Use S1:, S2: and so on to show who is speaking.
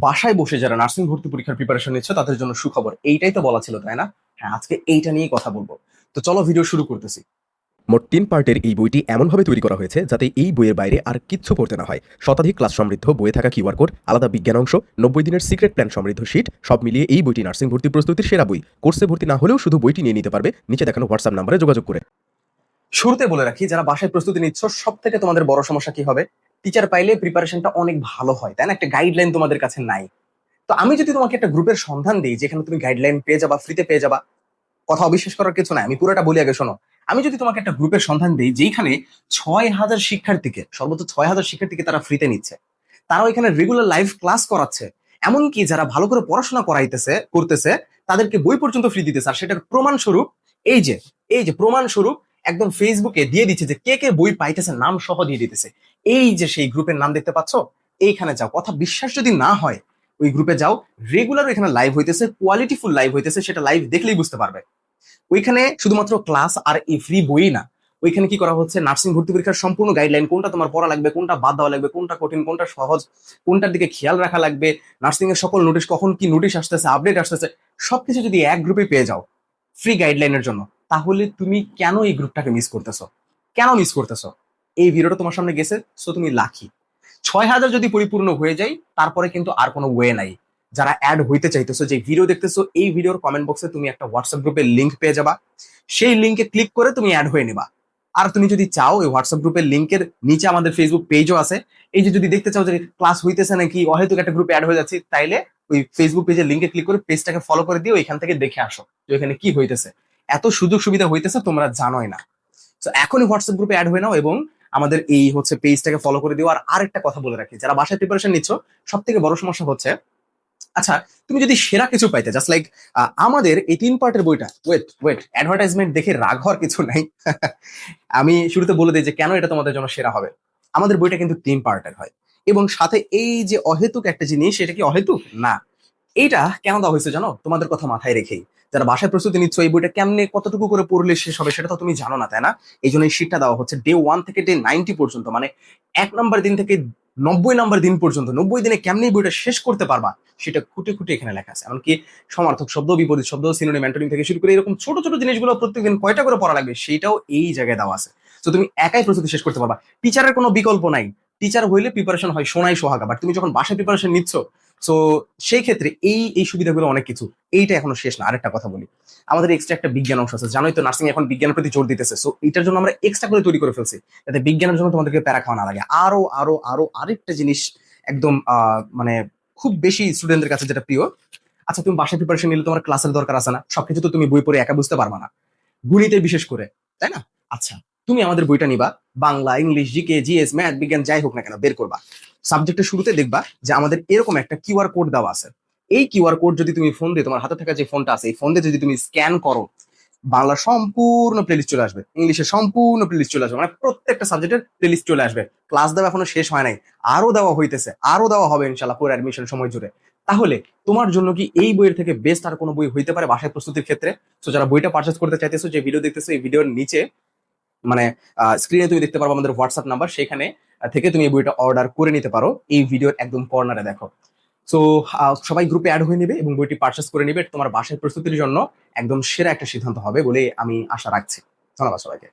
S1: বাসায় বসে যারা নার্সিং ভর্তি পরীক্ষার প্রিপারেশন নিচ্ছে তাদের জন্য সুখবর, এইটাই তো বলা ছিল তাই না? হ্যাঁ, আজকে এইটা নিয়েই কথা বলবো। তো চলো ভিডিও শুরু করতেছি।
S2: মোট ৩ পার্টের এই বইটি এমনভাবে তৈরি করা হয়েছে যাতে এই বইয়ের বাইরে আর কিচ্ছু পড়তে না হয়। শতাধিক ক্লাস সমৃদ্ধ বইয়ে থাকা কিউআর কোড, আলাদা বিজ্ঞান অংশ, ৯০ দিনের সিক্রেট প্ল্যান সমৃদ্ধ শীট, সব মিলিয়ে এই বইটি নার্সিং ভর্তি প্রস্তুতির সেরা বই। কোর্সে ভর্তি না হলেও শুধু বইটি নিয়ে নিতে পারবে নিচে দেখানো হোয়াটসঅ্যাপ নাম্বারে যোগাযোগ করে।
S1: শুরুতে বলে রাখি, যারা বাসায় প্রস্তুতি নিচ্ছ সব থেকে তোমাদের বড় সমস্যা কি হবে? টিচার পাইলে প্রিপারেশনটা অনেক ভালো হয়, তাই না? একটা গাইডলাইন তোমাদের কাছে নাই। তো আমি যদি তোমাকে একটা গ্রুপের সন্ধান দিই যেখানে তুমি গাইডলাইন পেয়ে যাবা, ফ্রিতে পেয়ে যাবা, কথা অবিশ্বাস করার কিছু নাই, আমি পুরোটা বলি আগে শোনো। আমি যদি তোমাকে একটা গ্রুপের সন্ধান দিই যেখানে ৬,০০০ শিক্ষার্থীকে, সর্বোচ্চ ৬,০০০ শিক্ষার্থীকে তারা ফ্রিতে নিচ্ছে, তারাও এখানে রেগুলার লাইভ ক্লাস করাচ্ছে, এমনকি যারা ভালো করে পড়াশোনা করতেছে তাদেরকে বই পর্যন্ত ফ্রি দিতেছে, আর সেটার প্রমাণ স্বরূপ এই যে এই যে প্রমাণ স্বরূপ একদম ফেসবুকে দিয়ে দিচ্ছে যে কে কে বই পাইতেছে, নাম সহ দিয়ে দিতেছে। এই যে সেই গ্রুপের নাম দেখতে পাচ্ছ, এইখানে যাও, কথা বিশ্বাস যদি না হয় ওই গ্রুপে যাও। রেগুলার এখানে লাইভ হইতেছে, কোয়ালিটিফুল লাইভ হইতেছে, সেটা লাইভ দেখলেই বুঝতে পারবে। ওইখানে শুধুমাত্র ক্লাস আর এই ফ্রি বই না, ওইখানে কি করা হচ্ছে, নার্সিং ভর্তি পরীক্ষার সম্পূর্ণ গাইডলাইন, কোনটা তোমার পড়া লাগবে, কোনটা বাদ দেওয়া লাগবে, কোনটা কঠিন, কোনটা সহজ, কোনটার দিকে খেয়াল রাখা লাগবে, নার্সিং এর সকল নোটিশ, কখন কি নোটিশ আসতেছে, আপডেট আসতেছে, সবকিছু যদি এক গ্রুপে পেয়ে যাও ফ্রি গাইডলাইনের জন্য, তাহলে তুমি কেন এই গ্রুপটাকে মিস করতেছো? কেন মিস করতেছো? এই ভিডিওটা তোমার সামনে গেছে, সো তুমি লাকি। ৬,০০০ যদি পরিপূর্ণ হয়ে যায় তারপরে কিন্তু আর কোনো ওয়ে নাই। যারা অ্যাড হইতে চাইতেছো, যে ভিডিও দেখতেছো, এই ভিডিওর কমেন্ট বক্সে তুমি একটা হোয়াটসঅ্যাপ গ্রুপের লিংক পেয়ে যাবা। সেই লিংকে ক্লিক করে তুমি অ্যাড হয়ে নিবা। আর তুমি যদি চাও, এই হোয়াটসঅ্যাপ গ্রুপের লিংকের নিচে আমাদের ফেসবুক পেজও আছে। এই যে যদি দেখতে চাও যে ক্লাস হইতেছে নাকি, অহেতুক একটা গ্রুপে অ্যাড হয়ে যাচ্ছি, তাইলে ওই ফেসবুক পেজের লিংকে ক্লিক করে পেজটাকে ফলো করে দিয়ে ওইখান থেকে দেখে আসো যে ওইখানে কি হইতেছে। এত সুযোগ সুবিধা হইতেছে তোমরা জানোই না। তো এখনই হোয়াটসঅ্যাপ গ্রুপে অ্যাড হয়ে নাও এবং আমাদের এই হচ্ছে পেজটাকে ফলো করে দিও। আর আরেকটা কথা বলে রাখি, যারা বাসায় প্রিপারেশন নিচ্ছ সব থেকে বড় সমস্যা হচ্ছে, আচ্ছা, তুমি যদি সেরা কিছু পাইতে, জাস্ট লাইক আমাদের এই ৩ পার্টের বইটা, ওয়েট ওয়েট, অ্যাডভার্টাইজমেন্ট দেখে রাগ হওয়ার কিছু নাই। আমি শুরুতে বলে দিই যে কেন এটা তোমাদের জন্য সেরা হবে। আমাদের বইটা কিন্তু ৩ পার্টের হয়, এবং সাথে এই যে অহেতুক একটা জিনিস, এটা কি অহেতুক না। এইটা কেন দেওয়া হয়েছে জানো? তোমাদের কথা মাথায় রেখেই। যারা বাসায় প্রস্তুতি নিচ্ছ, এই বইটা কেমনে কতটুকু করে পড়লে শেষ হবে সেটা তো তুমি জানো না, তাই না? এই জন্য এই শীটটা দেওয়া হচ্ছে ডে 1 থেকে ডে 90 পর্যন্ত, মানে ১ নম্বর দিন থেকে ৯০ নম্বর দিন পর্যন্ত, ৯০ দিনে কেমনে এই বইটা শেষ করতে পারবা সেটা খুঁটে খুঁটে এখানে লেখা আছে। এমনকি সমার্থক শব্দ, বিপরীত শব্দ, সিনোনিম, অ্যান্টোনিম থেকে শুরু করে এরকম ছোট ছোট জিনিসগুলো প্রত্যেকদিন কয়টা করে পড়া লাগবে সেটাও এই জায়গায় দেওয়া আছে। তো তুমি একাই প্রস্তুতি শেষ করতে পারবা, টিচারের কোনো বিকল্প নাই। টিচার হইলে প্রিপারেশন হয় সোনাই সোহাগা, বাট তুমি যখন বাসায় প্রিপারেশন নিচ্ছ, সো সেই ক্ষেত্রে এই সুবিধাগুলো অনেক কিছু। এইটা এখনো শেষ না, আরেকটা কথা বলি। আমাদের এক্সট্রা একটা বিজ্ঞান অংশ আছে, জানোই তো নার্সিং এখন বিজ্ঞানের প্রতি জোর দিতেছে, সো এটার জন্য আমরা এক্সট্রা করে তৈরি করে ফেলছি, যাতে বিজ্ঞানের জন্য তোমাদেরকে প্যারা খাওয়া না লাগে। আরো আরো আরো আরেকটা জিনিস, একদম মানে খুব বেশি স্টুডেন্টদের কাছে যেটা প্রিয়। আচ্ছা, তুমি বাসায় প্রিপারেশন নিলে তোমার ক্লাসের দরকার আছে না? সবকিছু তো তুমি বই পড়ে একা বুঝতে পারবা না, গণিতে বিশেষ করে, তাই না? আচ্ছা, তুমি আমাদের বইটা নিবা, Bangla, English, GK, GS, math, বিজ্ঞান যাই হোক না কেন বের করবা। সাবজেক্টের শুরুতে দেখবা যে আমাদের এরকম একটা কিউআর কোড দেওয়া আছে। এই কিউআর কোড যদি তুমি ফোন দিয়ে, তোমার হাতে থাকা যে ফোনটা আছে, এই ফোন দিয়ে যদি তুমি স্ক্যান করো, বাংলা সম্পূর্ণ প্লেলিস্ট চলে আসবে, ইংলিশের সম্পূর্ণ প্লেলিস্ট চলে আসবে, মানে প্রত্যেকটা সাবজেক্টের প্লেলিস্ট চলে আসবে। ক্লাস দেওয়া এখনো শেষ হয় নাই, আরো দেওয়া হইতেছে, আরো দেওয়া হবে ইনশাল্লাহ পুরো অ্যাডমিশন সময় জুড়ে। তাহলে তোমার জন্য কি এই বইয়ের থেকে বেস্ট আর কোনো বই হইতে পারে বাসায় প্রস্তুতির ক্ষেত্রে? তো যারা বইটা পারচেস করতে চাইতেছো, যে ভিডিও দেখতেছো, এই ভিডিওর নিচে মানে স্ক্রিনে তুমি দেখতে পারবো আমাদের হোয়াটসঅ্যাপ নাম্বার, সেখানে থেকে তুমি এই বইটা অর্ডার করে নিতে পারো। এই ভিডিওর একদম কর্নারে দেখো। সো সবাই গ্রুপে অ্যাড হয়ে নেবে এবং বইটি পারচেস করে নেবে। তোমার বাসায় প্রস্তুতির জন্য একদম সেরা একটা সিদ্ধান্ত হবে বলে আমি আশা রাখছি। ধন্যবাদ সবাইকে।